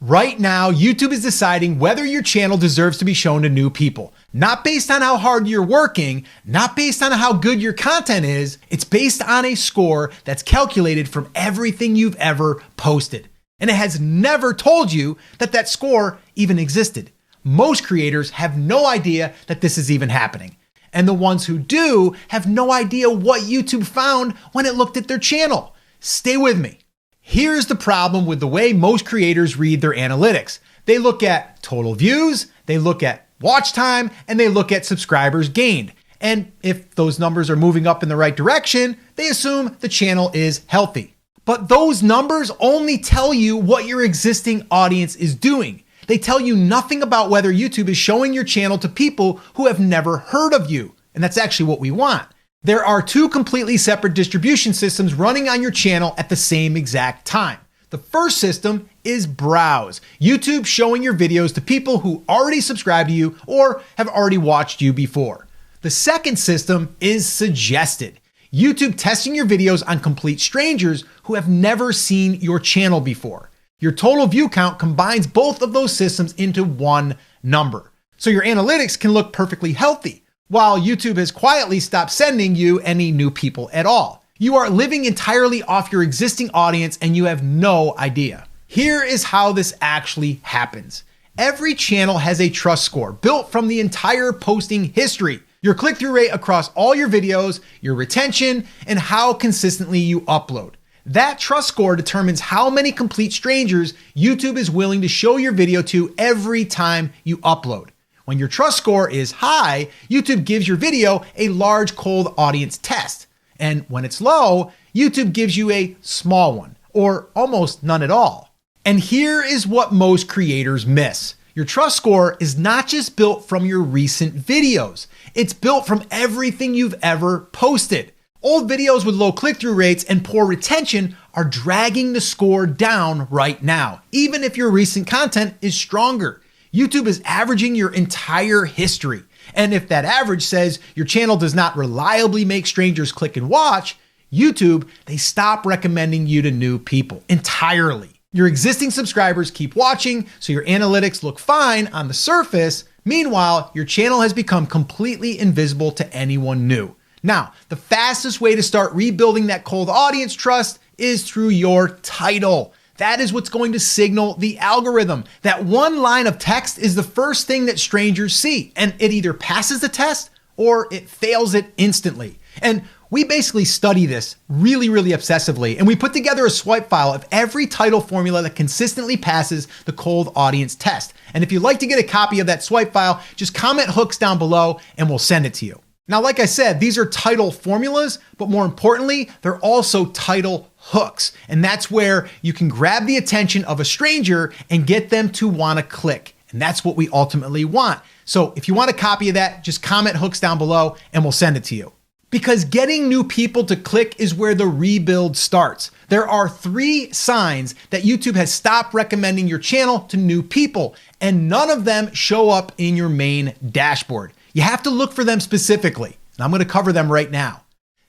Right now, YouTube is deciding whether your channel deserves to be shown to new people. Not based on how hard you're working, not based on how good your content is, it's based on a score that's calculated from everything you've ever posted. And it has never told you that that score even existed. Most creators have no idea that this is even happening. And the ones who do have no idea what YouTube found when it looked at their channel. Stay with me. Here's the problem with the way most creators read their analytics. They look at total views, they look at watch time, and they look at subscribers gained. And if those numbers are moving up in the right direction, they assume the channel is healthy. But those numbers only tell you what your existing audience is doing. They tell you nothing about whether YouTube is showing your channel to people who have never heard of you. And that's actually what we want. There are two completely separate distribution systems running on your channel at the same exact time. The first system is browse. YouTube showing your videos to people who already subscribe to you or have already watched you before. The second system is suggested. YouTube testing your videos on complete strangers who have never seen your channel before. Your total view count combines both of those systems into one number. So your analytics can look perfectly healthy, while YouTube has quietly stopped sending you any new people at all. You are living entirely off your existing audience and you have no idea. Here is how this actually happens. Every channel has a trust score built from the entire posting history, your click-through rate across all your videos, your retention, and how consistently you upload. That trust score determines how many complete strangers YouTube is willing to show your video to every time you upload. When your trust score is high, YouTube gives your video a large cold audience test. And when it's low, YouTube gives you a small one, or almost none at all. And here is what most creators miss. Your trust score is not just built from your recent videos. It's built from everything you've ever posted. Old videos with low click-through rates and poor retention are dragging the score down right now, even if your recent content is stronger. YouTube is averaging your entire history. And if that average says your channel does not reliably make strangers click and watch, YouTube, they stop recommending you to new people entirely. Your existing subscribers keep watching, so your analytics look fine on the surface. Meanwhile, your channel has become completely invisible to anyone new. Now, the fastest way to start rebuilding that cold audience trust is through your title. That is what's going to signal the algorithm. That one line of text is the first thing that strangers see, and it either passes the test or it fails it instantly. And we basically study this really obsessively, and we put together a swipe file of every title formula that consistently passes the cold audience test. And if you'd like to get a copy of that swipe file, just comment hooks down below and we'll send it to you. Now, like I said, these are title formulas, but more importantly, they're also title hooks. And that's where you can grab the attention of a stranger and get them to want to click. And that's what we ultimately want. So if you want a copy of that, just comment hooks down below and we'll send it to you. Because getting new people to click is where the rebuild starts. There are 3 signs that YouTube has stopped recommending your channel to new people, and none of them show up in your main dashboard. You have to look for them specifically, and I'm going to cover them right now.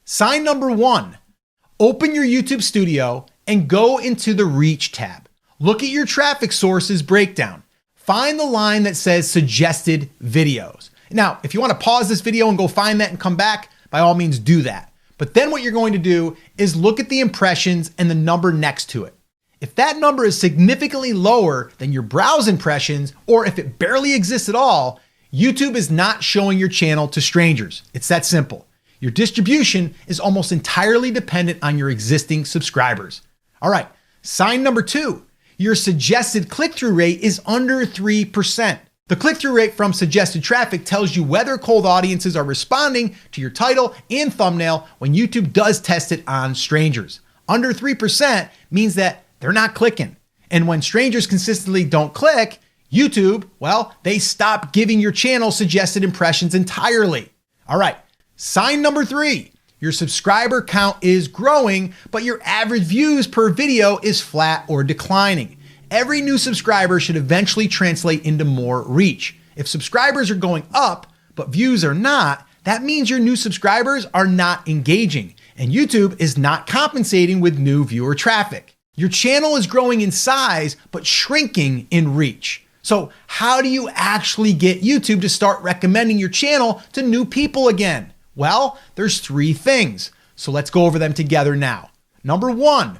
Sign number 1, open your YouTube Studio and go into the Reach tab. Look at your traffic sources breakdown. Find the line that says suggested videos. Now, if you want to pause this video and go find that and come back, by all means do that. But then what you're going to do is look at the impressions and the number next to it. If that number is significantly lower than your browse impressions, or if it barely exists at all, YouTube is not showing your channel to strangers. It's that simple. Your distribution is almost entirely dependent on your existing subscribers. All right, sign number 2, your suggested click-through rate is under 3%. The click-through rate from suggested traffic tells you whether cold audiences are responding to your title and thumbnail when YouTube does test it on strangers. Under 3% means that they're not clicking. And when strangers consistently don't click, YouTube, well, they stop giving your channel suggested impressions entirely. All right, sign number 3, your subscriber count is growing, but your average views per video is flat or declining. Every new subscriber should eventually translate into more reach. If subscribers are going up, but views are not, that means your new subscribers are not engaging, and YouTube is not compensating with new viewer traffic. Your channel is growing in size, but shrinking in reach. So how do you actually get YouTube to start recommending your channel to new people again? Well, there's 3 things. So let's go over them together now. Number 1,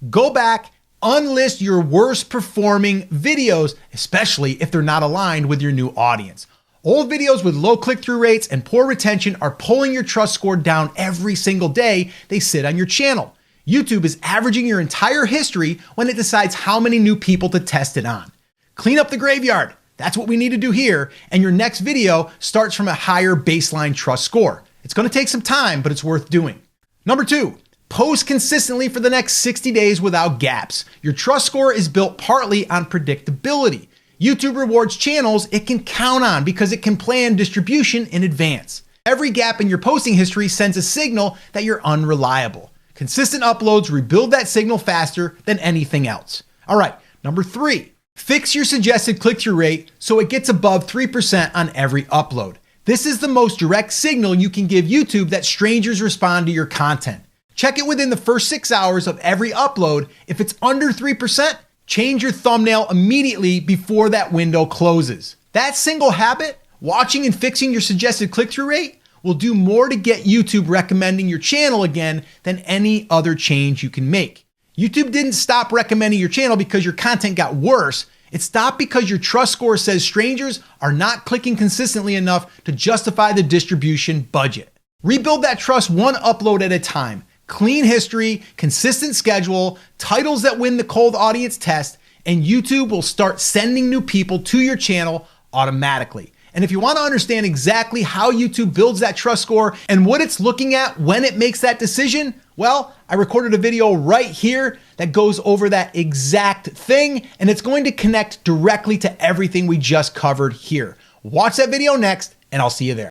go back, unlist your worst performing videos, especially if they're not aligned with your new audience. Old videos with low click-through rates and poor retention are pulling your trust score down every single day they sit on your channel. YouTube is averaging your entire history when it decides how many new people to test it on. Clean up the graveyard. That's what we need to do here. And your next video starts from a higher baseline trust score. It's going to take some time, but it's worth doing. Number 2, post consistently for the next 60 days without gaps. Your trust score is built partly on predictability. YouTube rewards channels it can count on because it can plan distribution in advance. Every gap in your posting history sends a signal that you're unreliable. Consistent uploads rebuild that signal faster than anything else. All right, number 3, fix your suggested click-through rate so it gets above 3% on every upload. This is the most direct signal you can give YouTube that strangers respond to your content. Check it within the first 6 hours of every upload. If it's under 3%, change your thumbnail immediately before that window closes. That single habit, watching and fixing your suggested click-through rate, will do more to get YouTube recommending your channel again than any other change you can make. YouTube didn't stop recommending your channel because your content got worse. It stopped because your trust score says strangers are not clicking consistently enough to justify the distribution budget. Rebuild that trust one upload at a time. Clean history, consistent schedule, titles that win the cold audience test, and YouTube will start sending new people to your channel automatically. And if you want to understand exactly how YouTube builds that trust score and what it's looking at when it makes that decision, well, I recorded a video right here that goes over that exact thing, and it's going to connect directly to everything we just covered here. Watch that video next, and I'll see you there.